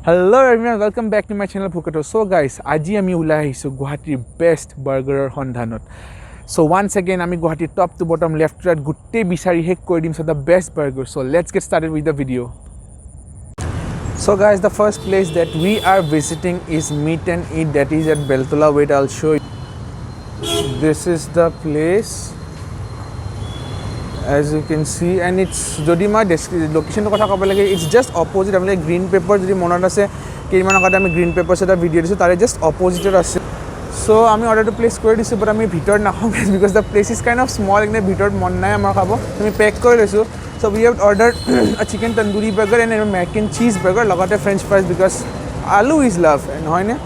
Hello everyone, welcome back to my channel Phuketo. So guys, আজি আমি ওলাই আহিছো গুৱাহাটীৰ বেষ্ট বাৰ্গাৰৰ সন্ধানত. So once again আমি গুৱাহাটীৰ top to bottom left to right গুটেই বিচাৰি শেষ কৰি দিম the best burger. So let's get started with the video. So guys, the first place that we are visiting is Meet and Eat, that is at Beltola. Wait, I'll show you. This is the place. As you can see, and it's jodi ma location to kotha kobo lage, it's just opposite. I mean green paper jodi monat ase keman agate ami green paper seta video disu tare just opposite ase. So ami order to place kori disu, but ami bhitor na kham because the place is kind of small, ekne bhitor mon nai amar khabo ami pack kori lesu. So we have ordered a chicken tandoori burger and a mac and cheese burger lagate french fries because aloo is love and hoine.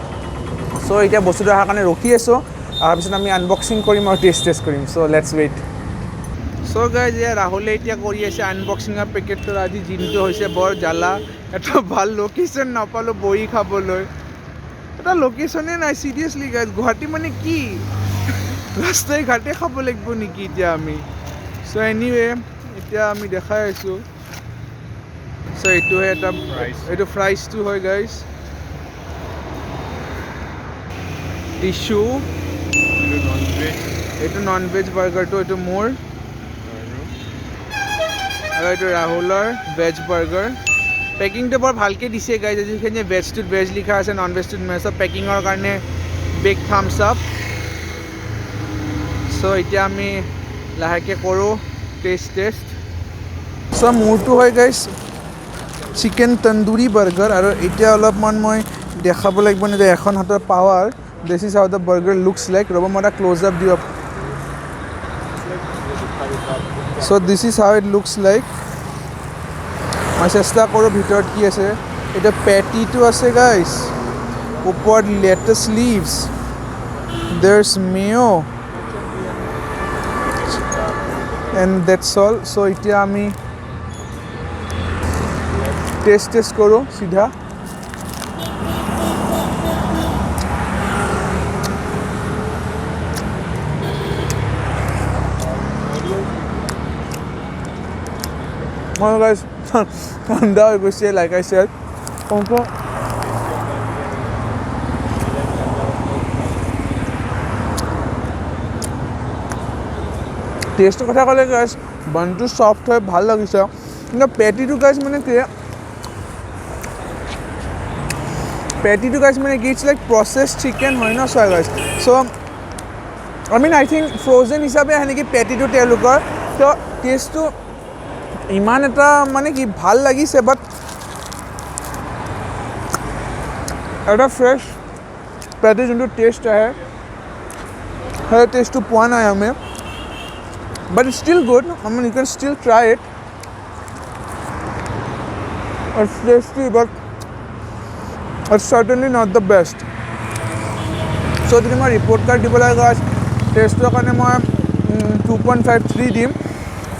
So eta bostu ha kane rokhi aso ar bisot ami unboxing korim ar taste korim. So let's wait. So guys, yeah, Rahul etia kori ase unboxing a packet to aji jinto hoise bor jala eta bhal location na palo boi khaboloi eta location e nai seriously guys Guwahati mane ki rastai ghate khabo lagbo niki etia ami. So anyway etia ami dekhai aisu. So etu he eta etu fries tu hoy guys, tissue etu non veg burger to etu more আৰু ৰাহুলৰ veg burger পেকিংটো বৰ ভালকৈ দিছে guys. যিখিনি ভেজটোত veg লিখা আছে, non ভেজটোত non veg. পেকিঙৰ কাৰণে big thumbs up. চ' এতিয়া আমি লাহেকৈ কৰোঁ টেষ্ট। চ' মোৰটো হয় গাইজ চিকেন তন্দুৰী বাৰ্গাৰ, আৰু এতিয়া অলপমান মই দেখাব লাগিব যে এখন হাতৰ power. This is how the burger looks like. ৰ'ব মই এটা ক্ল'জ আপ দিওঁ। So this is how it looks like. মই চেষ্টা কৰোঁ ভিতৰত কি আছে। এটা পেটিটো আছে গাইজ, ওপৰত lettuce leaves, there's mayo and that's all. So' এতিয়া আমি টেষ্ট কৰোঁ চিধা। Oh guys, ঠাণ্ডা হৈ গৈছে like I said. টেষ্টৰ কথা ক'লে গাইজ বানটো চফ্ট হয়, ভাল লাগিছে। কিন্তু পেটিটো গাইজ মানে কি, ইটছ লাইক প্ৰচেছ চিকেন হয় ন। চোৱা guys, so' I think frozen হিচাপে আহে নেকি পেটিটো তেওঁলোকৰ। ত' টেষ্টটো ইমান এটা মানে কি ভাল লাগিছে, বাট এটা ফ্ৰেছ পেটি যোনটো টেষ্ট আহে সেই টেষ্টটো পোৱা নাই আমি। But it's still good, you can still try it. It's tasty but it's certainly not the best. So' যদি মই ৰিপৰ্ট কাৰ্ড দিব লাগে টেষ্টৰ কাৰণে মই 2.53 দিম।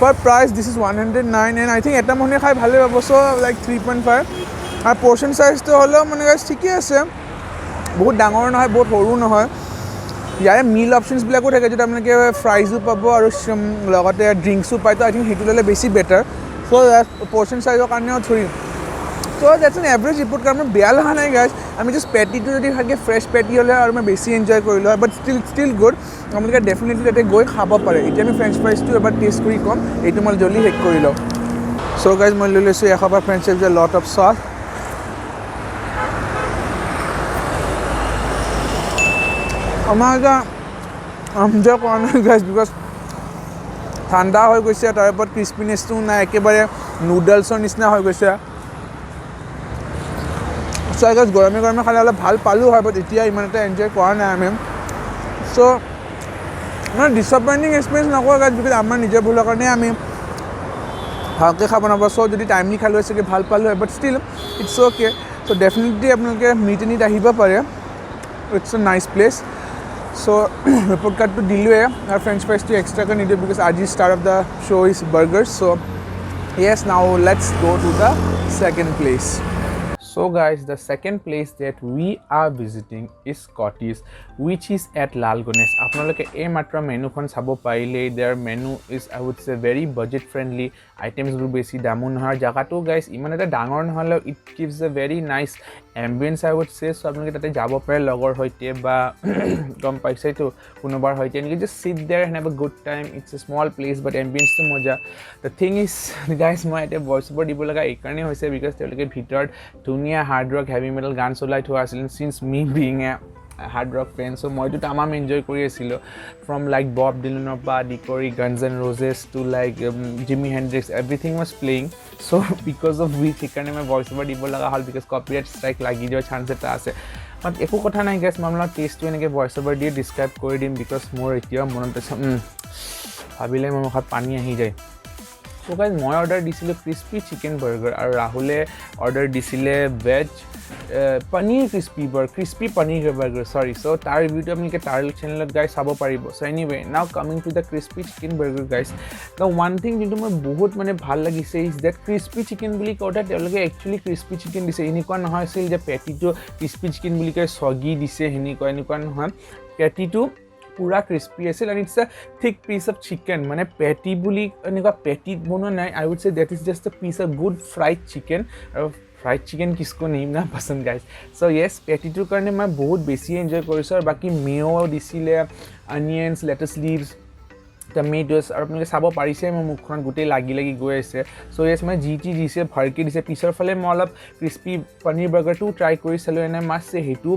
For price this is 109 and I think এটা মানুহে খাই ভালে পাব। চ' লাইক 3.5। আৰু পৰ্চন চাইজটো হ'লেও মানে গাইজ ঠিকেই আছে, বহুত ডাঙৰ নহয় বহুত সৰু নহয়। ইয়াৰে মিল অপশ্যনছবিলাকো থাকে, য'ত আপোনালোকে ফ্ৰাইজো পাব আৰু লগতে ড্ৰিংকছো পায়। তো আই থিংক সেইটো ল'লে বেছি বেটাৰ। চ' পৰ্চন চাইজৰ কাৰণেও ধৰিম। So' that's an average report card. মোৰ বেয়া লগা নাই গাইজ। আমি জাষ্ট পেটিটো যদি ভালকৈ ফ্ৰেছ পেটি হ'লে আৰু মই বেছি এনজয় কৰিলোঁ হয়, বাট ষ্টিল গুড। আপোনালোকে ডেফিনেটলি তাতে গৈ খাব পাৰে। এতিয়া আমি ফ্ৰেঞ্চ ফ্ৰাইজটো এবাৰ টেষ্ট কৰি ক'ম, এইটো মই জলদি শেষ কৰি লওঁ। চ' গাইজ মই লৈ লৈছোঁ এশবাৰ french fries lot of sauce. আমাৰ এতিয়া এনজয় কৰা নাই গাইজ বিকজ ঠাণ্ডা হৈ গৈছে, তাৰ ওপৰত ক্ৰিস্পিনেছটো নাই, একেবাৰে নুডলছৰ নিচিনা হৈ গৈছে। চ' গাইজ গৰমে খালে অলপ ভাল পালোঁ হয়, বাট এতিয়া ইমান এটা এনজয় কৰা নাই আমি। চ' মানে ডিছএপইণ্টিং এক্সপিৰিয়েঞ্চ নকৰোঁ গাইজ, বিকজ আমাৰ নিজৰ ভুলৰ কাৰণে আমি ভালকৈ খাব নাপাওঁ। চ' যদি টাইমলি খালোঁ হয় চাগে ভাল পালোঁ হয়, but still it's okay. So' definitely আপোনালোকে মিট এণ্ড ইট আহিব পাৰে, it's a nice place. So' report কাৰ্ডটো দিলোঁৱে আৰু ফ্ৰেঞ্চ ফ্ৰাইজটো এক্সট্ৰাকৈ নিদিওঁ বিকজ আজি star of the show' is burger. So' yes, now let's go' to the second place. So guys, the second place that we are visiting is Scotty's, which is at Lal Ganesh. আপোনালোকে এই মাত্ৰ মেনুখন চাব পাৰিলে, their menu is I would say very budget friendly, items বোৰ বেছি দামো নহয়, জাগাটো guys ইমান এটা ডাঙৰ নহলেও it gives a very nice ambience I would say. so আপোনালোকে তাতে যাব পাৰে লগৰ হৈতে বা গম পাইছে তো কোনোবাৰ হৈতে, and you just sit there and have a good time. It's a small place but ambience to মজা. The thing is guys, মই এটা voice over দিব লগা এই কাৰণে হৈছে because তেওঁলোকে ভিতৰত ধুনীয়া হাৰ্ড ৰক হেভি মেটাল গান চলাই থোৱা আছিল, since me being a hard rock fan, so মই তো তামাম এনজয় কৰি আছিলো, from like Bob Dylan পৰা আদি কৰি Guns N' Roses to like Jimi Hendrix, everything was playing. so because of which সেইকাৰণে মই voice over দিব লগা হ'ল, because copyright strike লাগি যোৱাৰ chance এটা আছে। বাট একো কথা নাই guys, মই আপোনাৰ টেষ্টটো এনেকৈ voice over দিয়ে describe কৰি দিম, because মোৰ এতিয়াও মনত আছে, ভাবিলে মোৰ মুখত পানী আহি যায়। so guys, মই অৰ্ডাৰ দিছিলোঁ ক্ৰিস্পি চিকেন বাৰ্গাৰ আৰু ৰাহুলে অৰ্ডাৰ দিছিলে veg paneer crispy paneer burger, সৰি। so তাৰ ৰিভিউটো আপোনালোকে তাৰ চেনেলত গাইজ চাব পাৰিব। so anyway, now coming to the crispy chicken burger guys, the one thing যোনটো মই বহুত মানে ভাল লাগিছে is that crispy chicken বুলি কওঁতে তেওঁলোকে একচুৱেলি crispy chicken দিছে, এনেকুৱা নহয় আছিল যে পেটিটো crispy chicken বুলি কয় চগি দিছে এনেকুৱা নহয়, পেটিটো পুৰা ক্ৰিস্পি আছিল, and it's a thick piece of chicken, মানে পেটি বুলি এনেকুৱা পেটিত বনোৱা নাই, I would say that is just a piece of good fried chicken, আৰু fried chicken किसको नहीं ना पसंद guys। so yes, পেটিটোৰ কাৰণে মই বহুত বেছি এনজয় কৰিছোঁ, আৰু বাকী মেও দিছিলে, অনিয়নছ, লেটাছ লিভছ, টমেটোছ, আৰু আপোনালোকে চাব পাৰিছে মোৰ মুখখন গোটেই লাগি গৈ আছে। so yes, মই যি দিছে ভালকৈ দিছে। পিছৰ ফালে মই অলপ ক্ৰিস্পি পনীৰ বাৰ্গাৰটো ট্ৰাই কৰি চালোঁ, এনে মাছে সেইটোও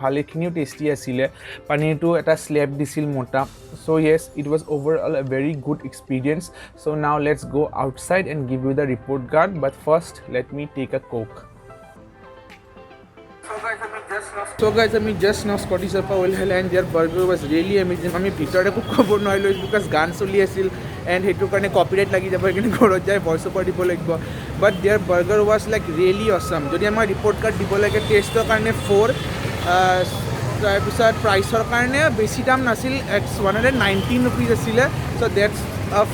ভালেখিনিও টেষ্টি আছিলে, পনীৰটো এটা স্লেব দিছিল মোটা। so yes, it was overall a very good experience। so now let's go outside and give you the report card, but first let me take a coke। so guys, আমি just now Scotty's পৰা ওলাইছিলোঁ, and their burger was really amazing। আমি ভিতৰত একো ক'ব নোৱাৰিলোঁ because গান চলি আছিল, and সেইটোৰ কাৰণে কপিৰাইট লাগি যাব, সেইকাৰণে ঘৰত যাই ভইচ অভাৰ দিব লাগিব। but their burger was like really awesome। যদি আমাৰ ৰিপৰ্ট কাৰ্ড দিব লাগে, টেষ্টৰ কাৰণে 4, তাৰপিছত প্ৰাইচৰ কাৰণে বেছি দাম নাছিল, 119 rupees আছিলে। so that's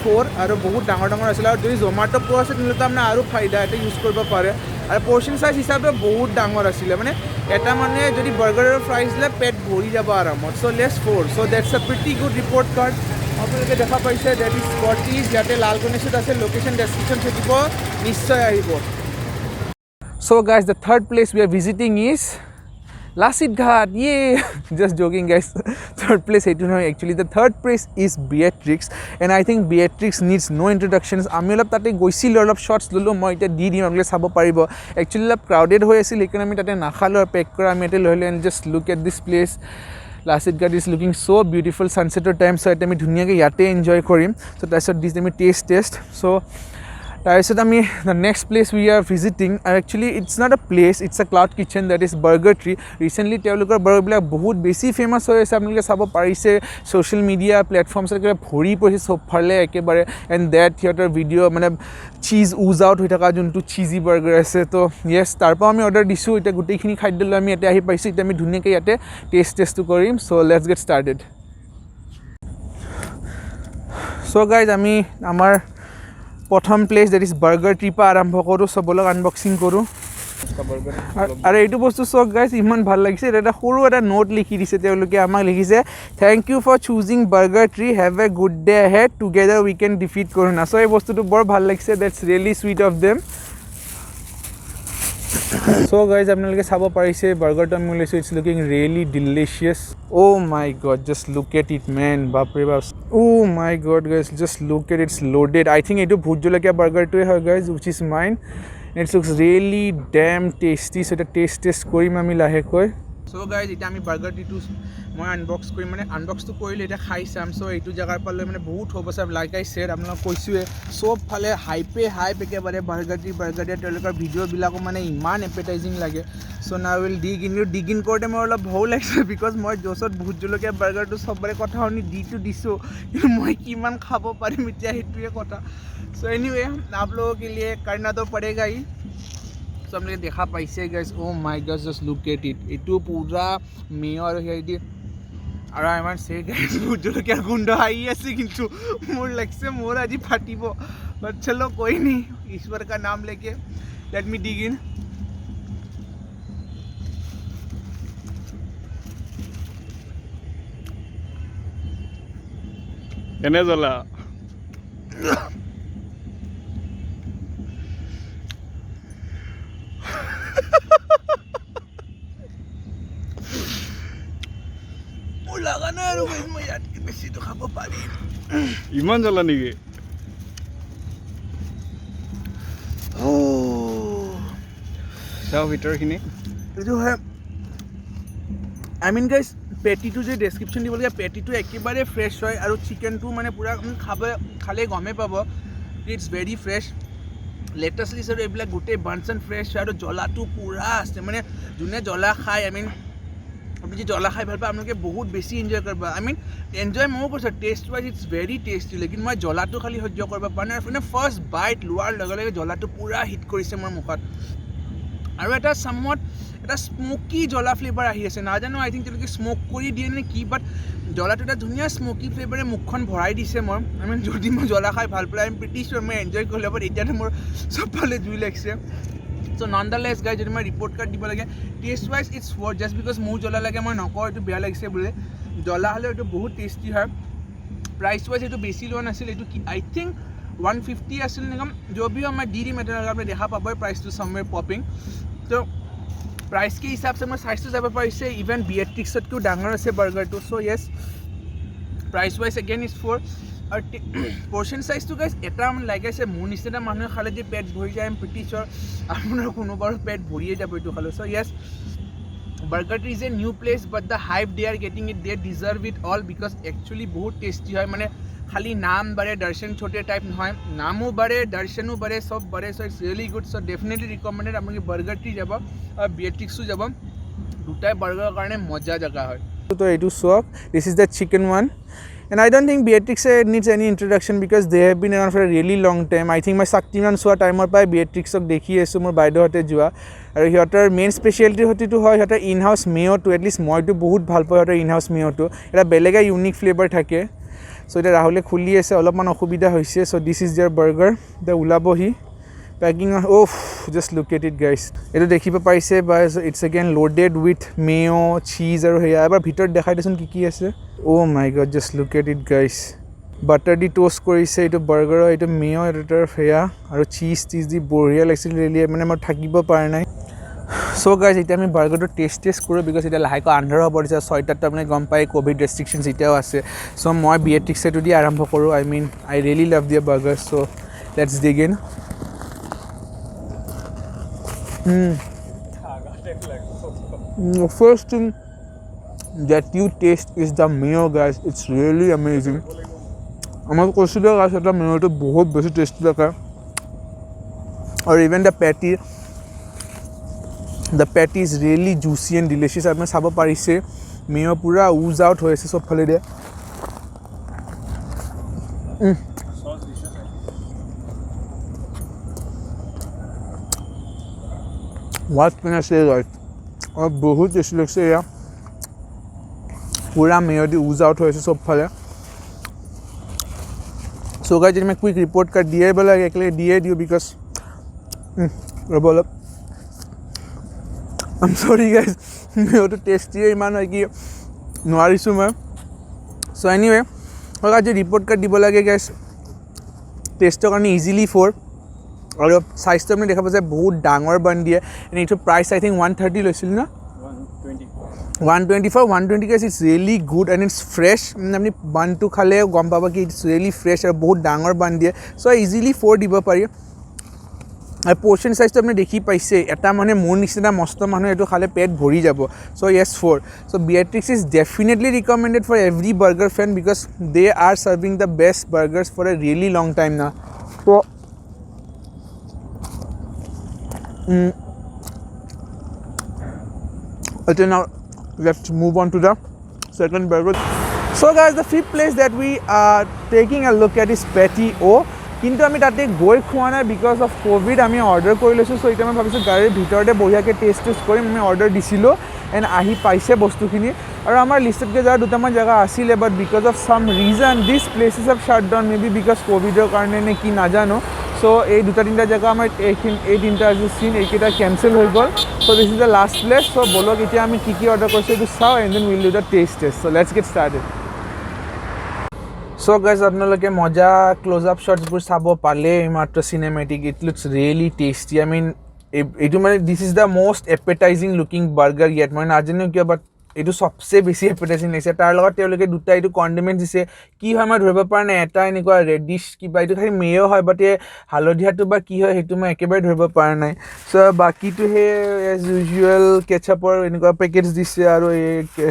4, আৰু বহুত ডাঙৰ আছিলে, আৰু যদি জ'মাটো পোৱা আছে তেনেহ'লে আপোনাৰ আৰু ফাইদা এটা ইউজ কৰিব পাৰে, আৰু পৰ্চন চাইজ হিচাপে বহুত ডাঙৰ আছিলে, মানে এটা মানে যদি বাৰ্গাৰৰ প্ৰাইচ দিলে পেট ভৰি যাব আৰামত। so let's 4, so that's a pretty good report card। আপোনালোকে দেখা পাইছে that is Scotty's, ইয়াতে লাল গণেশত আছে, লোকেশ্যন ডেছক্ৰিপশ্যন থাকিব, নিশ্চয় আহিব। so guys, the third place we are visiting is Lasit Ghat, yay! just joking guys, third place এইটো নহয়, actually the third place is Beatrix, and I think Beatrix needs no introductions। আমি অলপ তাতে গৈছিলোঁ, অলপ শ্বৰ্টছ ল'লোঁ, মই এতিয়া দি দিম, আপোনালোকে চাব পাৰিব। একচুৱেলি অলপ ক্ৰাউডেড হৈ আছিল, সেইকাৰণে আমি তাতে নাখালোঁ আৰু পেক কৰা আমি ইয়াতে লৈ ল'লোঁ, and just look at this place। Lasit Ghat is looking so beautiful, sunseter time, so এতিয়া আমি ধুনীয়াকৈ ইয়াতে এনজয় কৰিম। so তাৰপিছত দিছ আমি টেষ্ট so তাৰপিছত আমি the next place we are visiting, actually it's not a place, it's a cloud kitchen, that is Burger Tree। Recently তেওঁলোকৰ বাৰ্গাৰবিলাক বহুত বেছি ফেমাছ হৈ আছে, আপোনালোকে চাব পাৰিছে ছ'চিয়েল মিডিয়া প্লেটফৰ্মছত একেবাৰে ভৰি পৰিছে চবফালে একেবাৰে, এণ্ড দেট সিহঁতৰ ভিডিঅ' মানে চিজ উজ আউট হৈ থকা যোনটো চিজি বাৰ্গাৰ আছে। তো য়েছ, তাৰপৰা আমি অৰ্ডাৰ দিছোঁ, এতিয়া গোটেইখিনি খাদ্য লৈ আমি ইয়াতে আহি পাইছোঁ, এতিয়া আমি ধুনীয়াকৈ ইয়াতে টেষ্টটো কৰিম। So' let's get started. So' guys, আমি আমাৰ প্ৰথম place that is Burger Tree পৰা আৰম্ভ কৰোঁ, চবলক আনবক্সিং কৰোঁ। আৰু এইটো বস্তু চক গাইজ, ইমান ভাল লাগিছে, এটা সৰু এটা নোট লিখি দিছে তেওঁলোকে, আমাক লিখিছে thank you for choosing Burger Tree, have a good day ahead, together we can defeat corona. So' এই বস্তুটো বৰ ভাল লাগিছে, that's really sweet of them. So' guys, আপোনালোকে চাব পাৰিছে বাৰ্গাৰটো আমি লৈছোঁ, it's looking really delicious. Oh' my God, just look at it man, বাপৰে বাপ। Oh' my God guys, just look at it's loaded. I think এইটো ভোট জলকীয়া বাৰ্গাৰটোৱে হয় guys, wish is mine. It's looks really damn tasty. So' এতিয়া test কৰিম আমি লাহেকৈ। চ' guys, এতিয়া আমি বাৰ্গাৰ ট্ৰিটো মই আনবক্স কৰিম, মানে আনবক্সটো কৰিলোঁ, এতিয়া খাই চাম। চ' এইটো জেগাৰ পৰা লৈ মানে বহুত হ'ব আছে, লাইক আই ছেড, আপোনালোকক কৈছোঁৱে চবফালে হাইপ একেবাৰে বাৰ্গাৰ ট্ৰি তেওঁলোকৰ ভিডিঅ'বিলাকো মানে ইমান এপেটাইজিং লাগে। চ' নাও উইল ডিগ ইন কৰোঁতে মোৰ অলপ ভয়ো লাগিছে, বিকজ মই জ'চত ভোট জলকীয়া বাৰ্গাৰটো চবৰে কথা শুনি দিছোঁ, কিন্তু মই কিমান খাব পাৰিম এতিয়া সেইটোৱে কথা। চ' এনিৱে आप लोगों के लिए करना तो पड़ेगा ही। চ' আপোনালোকে দেখা পাইছে guys, O' my God, just look at it. এইটো পুৰা মেয় আৰু হেৰি আৰু আমাৰ চে গাইজ ভোট জলকীয়াৰ গোন্ধ আহি আছে, কিন্তু মোৰ লাগিছে মোৰ আজি ফাটিব। বাট চলো কোই नहीं, ईश्वर का नाम लेके लेट मी डिग इन। কেনে জ্বলা মোৰ লগা নাই আৰু মই ইয়াতকৈ বেছিটো খাব পাৰিম ইমান জ্বলা নেকি চাওঁ ভিতৰখিনি এইটো হয় আই মিন গাইজ পেটিটো যে ডেছক্ৰিপশ্যন দিবলগীয়া পেটিটো একেবাৰে ফ্ৰেছ হয় আৰু চিকেনটো মানে পূৰা খালে গমেই পাব ইটছ ভেৰি ফ্ৰেছ লেটাছ লিছ আৰু এইবিলাক গোটেই বাৰ্ণছ এণ্ড ফ্ৰেছ হয় আৰু জ্বলাটো পূৰা আছে মানে যোনে জ্বলা খায় আই মিন আপুনি যদি জ্বলা খাই ভাল পায় আপোনালোকে বহুত বেছি এনজয় কৰিব আই মিন এনজয় ময়ো কৰিছোঁ taste wise it's very tasty লেকিন মই জ্বলাটো খালি সহ্য কৰিব পৰা নাই আৰু ফাৰ্ষ্ট বাইট লোৱাৰ লগে লগে জ্বলাটো পূৰা হিট কৰিছে মোৰ মুখত আৰু এটা চামত এটা স্মকি জ্বলা ফ্লেভাৰ আহি আছে নাজানো আই থিংক তেওঁলোকে স্মক কৰি দিয়ে নে কি বাট জ্বলাটো এটা ধুনীয়া স্মকি ফ্লেভাৰে মুখখন ভৰাই দিছে মই আই মিন যদি মই জ্বলা খাই ভাল পালে আই এম প্ৰিটি চিয়'ৰ মই এনজয় কৰিলোঁ বাট এতিয়াতো মোৰ চবফালে জুই লাগিছে চ' নন দ্য লেছ গাই যদি মই ৰিপৰ্ট কাৰ্ড দিব লাগে taste wise it's worth just because মোৰ জ্বলা লাগে মই নকওঁ এইটো বেয়া লাগিছে বোলে জ্বলা হ'লে এইটো বহুত টেষ্টি হয় প্ৰাইচ ৱাইজ এইটো বেছি লোৱা নাছিল এইটো কি আই থিংক 150 আছিল নেকি जो भी मैं डी में आपने देखा पाब प्राइस टू समवेयर पॉपिंग तो प्राइस के हिसाब से मैं साइज तो যাব পাৰিছে इवन বিয়েট্ৰিক্সতকৈও ডাঙৰ আছে বাৰ্গাৰটো চ' য়েছ প্ৰাইচ ৱাইজ এগেইন ইজ 4 আৰু পৰ্চন চাইজটো গাইজ এটা মানে লাগাইছে মোৰ নিচিনা মানুহে খালে যে পেট ভৰি যায় এম প্ৰিটি চিয়'ৰ আপোনাৰ কোনোবাৰো পেট ভৰিয়ে যাব এইটো খালে চ' য়েছ বাৰ্গাৰটো is a new place but the hype they are getting it they deserve it all because actually বহুত টেষ্টি হয় মানে খালি নাম বাঢ়ে দৰ্শন ছোটে টাইপ নহয় নামো বাঢ়ে দৰ্শনো বাঢ়ে সব বাঢ়ে so' it's really good so' definitely recommended আপোনালোকে বাৰ্গাৰটি যাব আৰু বিয়েট্ৰিক্সো যাব দুটাই বাৰ্গাৰৰ কাৰণে মজা জেগা হয় তো এইটো চাওক this is the chicken one and I don't think Beatrix needs any introduction because they have been around for a really long time I think মই শক্তিমান চোৱা টাইমৰ পৰাই বিয়েট্ৰিক্সক দেখি আছোঁ মোৰ বাইদেউহঁতে যোৱা আৰু সিহঁতৰ মেইন স্পেচিয়েলিটি হয়তো হয় সিহঁতৰ ইন হাউচ মেয়'টো এটলিষ্ট মইতো বহুত ভাল পাওঁ সিহঁতৰ ইন হাউচ মেয়'টো এটা বেলেগে ইউনিক ফ্লেভাৰ থাকে চ' এতিয়া ৰাহুলে খুলি আছে অলপমান অসুবিধা হৈছে চ' দিছ ইজ দিয়াৰ বাৰ্গাৰ এতিয়া ওলাবহি packing off just look at it guys এইটো দেখিব পাৰিছে বা it's again loaded with mayo' cheese আৰু সেয়া এবাৰ ভিতৰত দেখাই দেচোন কি আছে oh' my God just look at it guys butter দি টোষ্ট কৰিছে এইটো বাৰ্গাৰৰ এইটো মেয়' এটাৰ সেয়া আৰু চীজ দি বঢ়িয়া লাগিছিল ৰিয়েলি মানে মই থাকিব পৰা নাই চ' গাইজ এতিয়া আমি বাৰ্গাৰটো টেষ্ট কৰোঁ বিকজ এতিয়া লাহেকৈ আন্ধাৰ হ'ব দিছে 6টাত তাৰমানে গম পাই ক'ভিড ৰেষ্ট্ৰিকশ্যনছ এতিয়াও আছে চ' মই বিয়েট্ৰিক্সটো দি আৰম্ভ কৰোঁ I mean I really love their burger so' let's dig in First thing that you taste is the mayo guys it's really amazing আমাক কৈছিলোঁ গাইজ এটা মেয়'টো বহুত বেছি টেষ্টি লাগে আৰু ইভেন দ্য পেটি ইজ ৰিয়েলি জুচি এণ্ড ডিলিচিয়াছ আপুনি চাব পাৰিছে মেয়' পূৰা উজ আউট হৈ আছে চবফালে দিয়ে what can I say guys আৰু বহুত টেষ্টি লাগিছে এয়া পূৰা মেয়' দি উজ আউট হৈ আছে চবফালে চ' গাইজ যদি মই কুইক ৰিপৰ্ট কাৰ্ড দিয়ে দিব লাগে একেলগে দিয়ে দিওঁ বিকজ ৰ'ব অলপ আই এম চৰি গাইজ মেয়'টো টেষ্টিয়ে ইমান হয় কি নোৱাৰিছোঁ মই চ' এনিৱে গাইজ যদি ৰিপৰ্ট কাৰ্ড দিব লাগে গাইজ টেষ্টৰ কাৰণে ইজিলি 4 আৰু চাইজটো আপুনি দেখা পাইছে বহুত ডাঙৰ বান দিয়ে এণ্ড এইটো প্ৰাইচ আই থিংক 130 লৈছিল ন 124 120 guys it's really good and it's fresh আপুনি বানটো খালে গম পাব কি ইটছ ৰিয়েলি ফ্ৰেছ আৰু বহুত ডাঙৰ বান দিয়ে চ' ইজিলি 4 দিব পাৰি আৰু পৰ্চন চাইজটো আপুনি দেখি পাইছে এটা মানে মোৰ নিচিনা মস্ত মানুহ এইটো খালে পেট ভৰি যাব so' yes 4 so' Beatrix is definitely recommended for every burger fan because they are serving the best burgers for a really long time না ত' okay, now let's move on to the second burger. So guys, the fifth place that we are taking a look at is Patty O. কিন্তু আমি তাতে গৈ খোৱা নাই because of Covid আমি order কৰি লৈছোঁ চ' এতিয়া মই ভাবিছোঁ গাড়ীৰ ভিতৰতে বঢ়িয়াকৈ টেষ্ট কৰিম আমি অৰ্ডাৰ দিছিলোঁ এণ্ড আহি পাইছে বস্তুখিনি আৰু আমাৰ লিষ্টতকৈ যোৱা দুটামান জেগা আছিলে but because of some reason this places of shut down may be because ক'ভিডৰ কাৰণে নে কি নাজানো চ' এই দুটা তিনিটা জেগা আমাৰ এই তিনিটা আজি চিন এইকেইটা কেঞ্চেল হৈ গ'ল so' this is the last place so' ব'লক এতিয়া আমি কি অৰ্ডাৰ কৰিছোঁ এইটো চাওঁ and then will do the test so' let's get started so guys আপোনালোকে মজা ক্লোজ আপ শ্বটছবোৰ চাব পালে মাত্ৰ cinematic it looks really tasty I mean এইটো মানে this is the most appetizing looking burger ইয়াত মই নাজানো কিয় বাট এইটো চবচে বেছি এপেটাইজিং লাগিছে তাৰ লগত তেওঁলোকে দুটা এইটো কণ্ডিমেণ্ট দিছে কি হয় মই ধৰিব পৰা নাই এটা এনেকুৱা ৰেডিছ কিবা এইটো খালি মেয় হয় বাট এই হালধীয়াটো বা কি হয় সেইটো মই একেবাৰে ধৰিব পৰা নাই চ' বাকীটো সেই এজ ইউজুৱেল কেচাপৰ এনেকুৱা পেকেটছ দিছে আৰু এই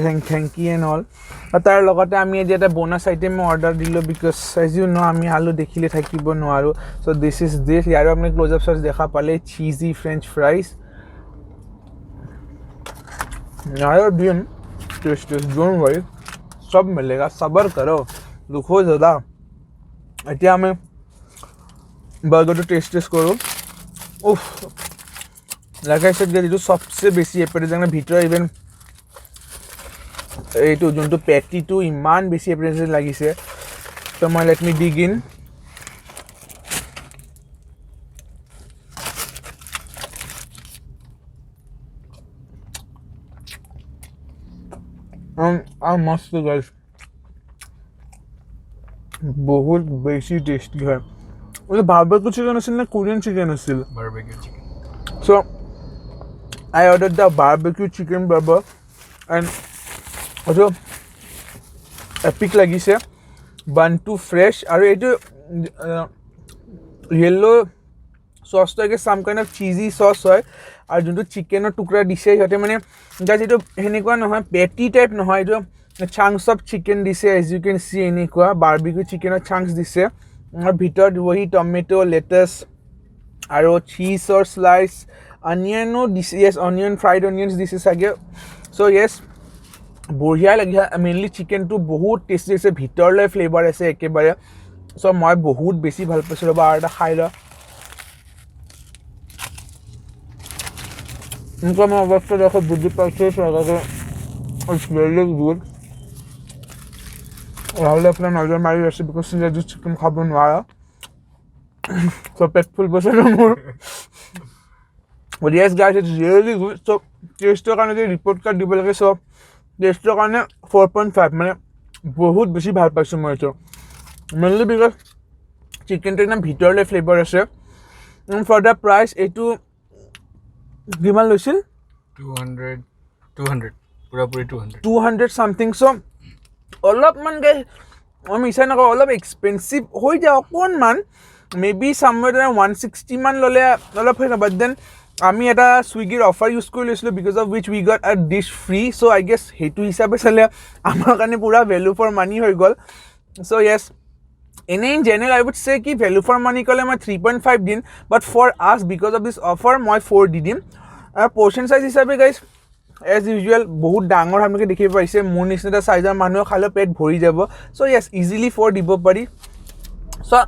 হেংকি এণ্ড অল তাৰ লগতে আমি এতিয়া এটা বোনাছ আইটেম অৰ্ডাৰ দিলোঁ বিকজ এজ ইউ ন আমি আলু দেখিলে থাকিব নোৱাৰোঁ চ' দিছ ইজ দিছ ইয়াৰো আপুনি ক্লোজ আপ শ্বটছ দেখা পালে চিজি ফ্ৰেঞ্চ ফ্ৰাইজ यार दिन टेस्ट डोंट वरी सब मिलेगा सब्र करो रुको ज़्यादा এতিয়া আমি বাৰ্গাৰটো টেষ্ট কৰোঁ উফ লাগাইছে যে এইটো সবচে বেছি এপেটাইজিং ভিতৰৰ ইভেন এইটো যোনটো পেটিটো ইমান বেছি এপেটাইজিং লাগিছে তো মই লেট মি ডিগ ইন আর মস্ত গাইস বহুত বেশি টেস্টি হয় ওটা বারবিকিউ চিকেন আছিল না কোরিয়ান চিকেন আছিল barbecue chicken so I ordered the barbecue chicken burger and ওটো এপিক লাগিছে বানটো ফ্রেশ আর এইটো ইয়েলো সসটো একে some kind of cheesy sauce হয় আর যোনটো চিকেনৰ টুকুৰা দিছে সিহঁতে মানে গাইজ এইটো সেনেকুৱা নহয় পেটি টাইপ নহয় এইটো চাংকছ অফ চিকেন দিছে এজ ইউ কেন চি এনেকুৱা বাৰ্বিকিউ চিকেনৰ চাংকছ দিছে আৰু ভিতৰত वही টমেটো লেটাছ আৰু চীজৰ স্লাইচ অনিয়নো দিছে ইয়েছ অনিয়ন ফ্ৰাইড অনিয়নছ দিছে চাগে চ' ইয়েছ বঢ়িয়া লাগিছে মেইনলি চিকেনটো বহুত টেষ্টি আছে ভিতৰলৈ ফ্লেভাৰ আছে একেবাৰে চ' মই বহুত বেছি ভাল পাইছোঁ ৰ'বা আৰু এটা খাই লওঁ इनका मैं अवस्था देखो बुद्धि पाइसे इट्स रियली गुड राहुल अपना नजर मारी वैसे बिकॉज जो चिकन खाब নোৱাৰা so पेट फुल बसे मोर but yes guys it's really good so টেষ্টৰ কাৰণে যে ৰিপৰ্ট কাৰ্ড দিব লাগে so টেষ্টৰ কাৰণে 4.5 মানে বহুত বেছি ভাল পাইছোঁ মই এইটো মেইনলি বিকজ চিকেনটো একদম ভিতৰলৈ ফ্লেভাৰ আছে ফৰ দ্য প্ৰাইচ এইটো কিমান লৈছিল 200 পুৰাপুৰি 200 সামথিং চ' অলপমান গাই মই মিছা নকওঁ অলপ এক্সপেঞ্চিভ হৈ যায় অকণমান মেবি চামৱেৰ 160 মান ল'লে অলপ হৈ বাট দেন আমি এটা ছুইগিৰ অফাৰ ইউজ কৰি লৈছিলোঁ because of wish we got a dish free so' I guess সেইটো হিচাপে চালে আমাৰ কাৰণে পূৰা ভেলু ফৰ মানি হৈ গ'ল চ' য়েছ এনে ইন জেনেৰেল আই উড চে কি ভেলু ফৰ মানি ক'লে মই 3.5 দিম but for us because of this offer মই 4 দি দিম আৰু পৰ্চন চাইজ হিচাপে গাইজ এজ ইউজুৱেল বহুত ডাঙৰ আপোনালোকে দেখিব পাৰিছে মোৰ নিচিনা এটা চাইজৰ মানুহ খালে পেট ভৰি যাব চ' য়েছ ইজিলি 4 দিব পাৰি চ'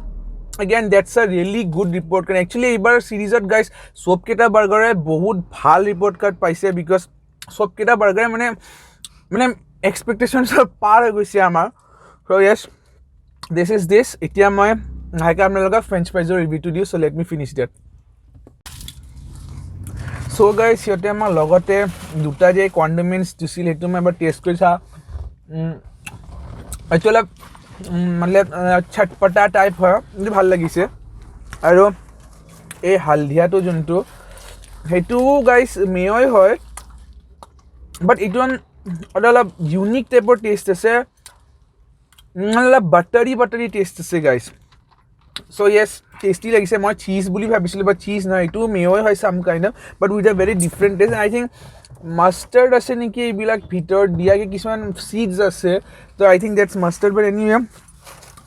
again that's a really good report card actually এইবাৰ সিৰিজত গাইজ সবকেইটা বাৰ্গাৰে বহুত ভাল ৰিপৰ্ট কাৰ্ড পাইছে বিকজ সবকেইটা বাৰ্গাৰে মানে এক্সপেক্টেশ্যনছৰ পাৰ হৈ গৈছে আমাৰ চ' য়েছ দিছ ইজ দিছ এতিয়া মই লাহেকৈ আপোনালোকক ফ্ৰেঞ্চ ফ্ৰাইজৰ ৰিভিউটো দিওঁ চ' লেট মি ফিনিছ ডেট চ' গাইজ সিহঁতে আমাৰ লগতে দুটা যে কণ্ডিমেণ্টছ দিছিল সেইটো মই এবাৰ টেষ্ট কৰি চাওঁ এইটো অলপ মানে চটপটা টাইপ হয় কিন্তু ভাল লাগিছে আৰু এই হালধীয়াটো যোনটো সেইটো গাইজ মেয়ই হয় বাট এইটো অলপ ইউনিক টাইপৰ টেষ্ট আছে অলপ বাটাৰী টেষ্ট আছে গাইজ চ' য়েছ টেষ্টি লাগিছে মই চীজ বুলি ভাবিছিলোঁ বাট চীজ নহয় এইটো মেয়ই হয় some kind of but with a very different taste I think mustard আছে নেকি এইবিলাক ভিতৰত দিয়াকৈ কিছুমান চিডছ আছে তো I think that's mustard but anyway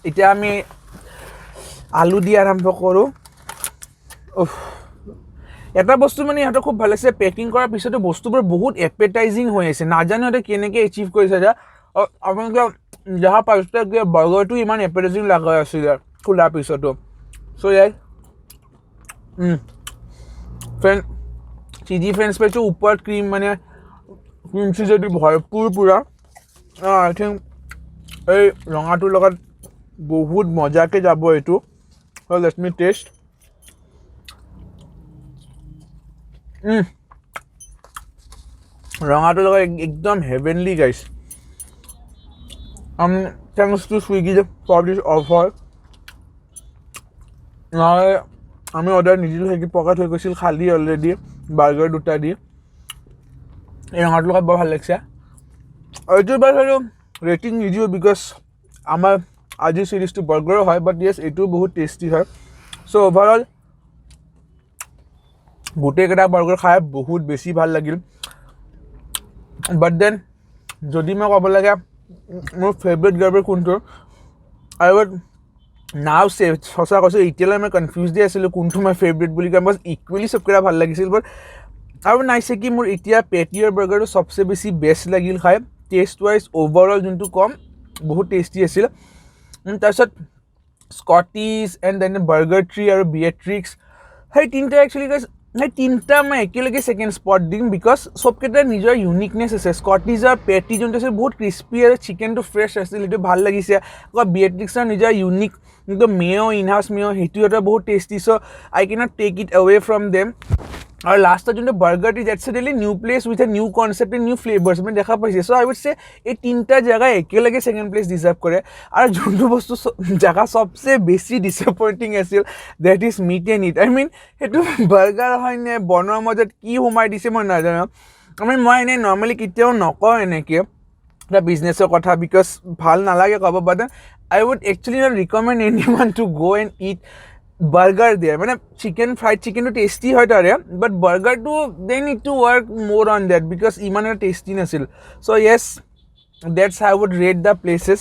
এতিয়া আমি আলু দি আৰম্ভ কৰোঁ এটা বস্তু মানে ইহঁতৰ খুব ভাল লাগিছে পেকিং কৰাৰ পিছতো বস্তুবোৰ বহুত এপেটাইজিং হৈ আছে নাজানো সিহঁতে কেনেকৈ এচিভ কৰিছে যে আপোনালোকে যাহা পাইছে বাৰ্গাৰটো ইমান এপেটাইজিং লগা আছিলে খোলাৰ পিছতো চ' ইয়াই ফ্ৰেণ্ড চিজি ফ্ৰেঞ্চ ফ্ৰাইজটো ওপৰত ক্ৰীম মানে ক্ৰীম চিজেদি ভৰপূৰ পূৰা আই থিংক এই ৰঙাটোৰ লগত বহুত মজাকৈ যাব এইটো লেট মি টেষ্ট ৰঙাটোৰ লগত একদম হেভেনলি গাইছ thanks to Swiggy for this offer. নহ'লে আমি অৰ্ডাৰ নিদিলোঁ, সেইখিনি পকাত হৈ গৈছিল খালী অলৰেডি বাৰ্গাৰ দুটা দি। এই ৰঙাটোৰ লগত বৰ ভাল লাগিছে। আৰু এইটো বাৰু ৰেটিং নিদিওঁ বিকজ আমাৰ আজিৰ চিৰিজটো বাৰ্গাৰ হয়, বাট য়েছ এইটো বহুত টেষ্টি হয়। চ' অভাৰঅল গোটেইকেইটা বাৰ্গাৰ খাই বহুত বেছি ভাল লাগিল। বাট দেন যদি মই ক'ব লাগে মোৰ ফেভৰেট বাৰ্গাৰ কোনটো, আই উইড নাও চে সঁচা কৈছোঁ এতিয়ালৈ মই কনফিউজ দি আছিলোঁ কোনটো মই ফেভৰেট বুলি কম। বাছ ইকুৱেলি চবকেইটা ভাল লাগিছিল। বাট আৰু নাইছে কি মোৰ এতিয়া পেটিয়াৰ বাৰ্গাৰটো চবচে বেছি বেষ্ট লাগিল খাই। টেষ্ট ৱাইজ অভাৰঅল যোনটো কম বহুত টেষ্টি আছিল। তাৰপিছত Scottish and then Burger Tree আৰু বিয়েট্ৰিক্স, সেই তিনিটা একচুৱেলি সেই তিনিটা মই একেলগে ছেকেণ্ড স্পট দিম বিকজ চবকেইটাৰ নিজৰ ইউনিকনেছ আছে। স্কটিছৰ পেটি যোনটো আছিল বহুত ক্ৰিস্পি আৰু চিকেনটো ফ্ৰেছ আছিল, সেইটো ভাল লাগিছে। আকৌ বিয়েট্ৰিক্সৰ নিজৰ ইউনিক যোনটো মেয় ইনহাউচ মেয় সেইটো এটা বহুত tasty. So' I can't take it away from them. আৰু লাষ্টত যোনটো বাৰ্গাৰটি that's a new place with a new concept and new flavours মানে দেখা পাইছে। চ' আই উইড চে এই তিনিটা জেগাই একেলগে ছেকেণ্ড প্লেচ ডিজাৰ্ভ কৰে। আৰু যোনটো বস্তু জেগা চবচে বেছি ডিছএপইণ্টিং আছিল that is meat and it. I mean সেইটো বাৰ্গাৰ হয়নে বনোৱাৰ মাজত কি সোমাই দিছে মই নাজানো। মই এনেই নৰ্মেলি কেতিয়াও নকওঁ এনেকৈ এটা বিজনেছৰ কথা বিকজ ভাল নালাগে ক'ব, but I would actually not recommend এনি ওৱান to go' and eat burger there. মানে চিকেন ফ্ৰাইড চিকেনটো টেষ্টি হয় তাৰে, বাট বাৰ্গাৰটো they need to work more on that because ইমান এটা টেষ্টি নাছিল। So' yes that's I would rate the places.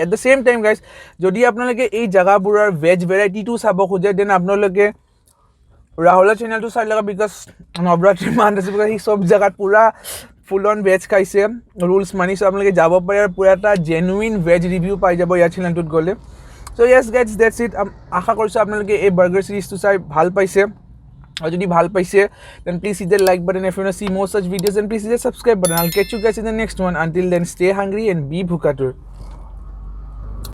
At the same time guys যদি আপোনালোকে এই জেগাবোৰৰ ভেজ ভেৰাইটিটো চাব খোজে দেন আপোনালোকে ৰাহুলৰ চেনেলটো চাই লওক বিকজ নৱৰাত্ৰি মান্থ আছে, বিকজ সি চব জেগাত পূৰা ফুল অন ভেজ খাইছে ৰুলছ মানিছে। আপোনালোকে যাব পাৰে আৰু পূৰা এটা জেনুইন ভেজ ৰিভিউ পাই যাব ইয়াৰ চেনেলটোত গ'লে। চ' য়েছ গাইজ ডেটছ ইট। আশা কৰিছোঁ আপোনালোকে এই বাৰ্গাৰ চিৰিজটো চাই ভাল পাইছে। আৰু যদি ভাল পাইছে then please hit the like button. If you want to see more such videos then please hit the subscribe button. I'll catch you guys in the next one. Until then stay hungry and be bhukatur.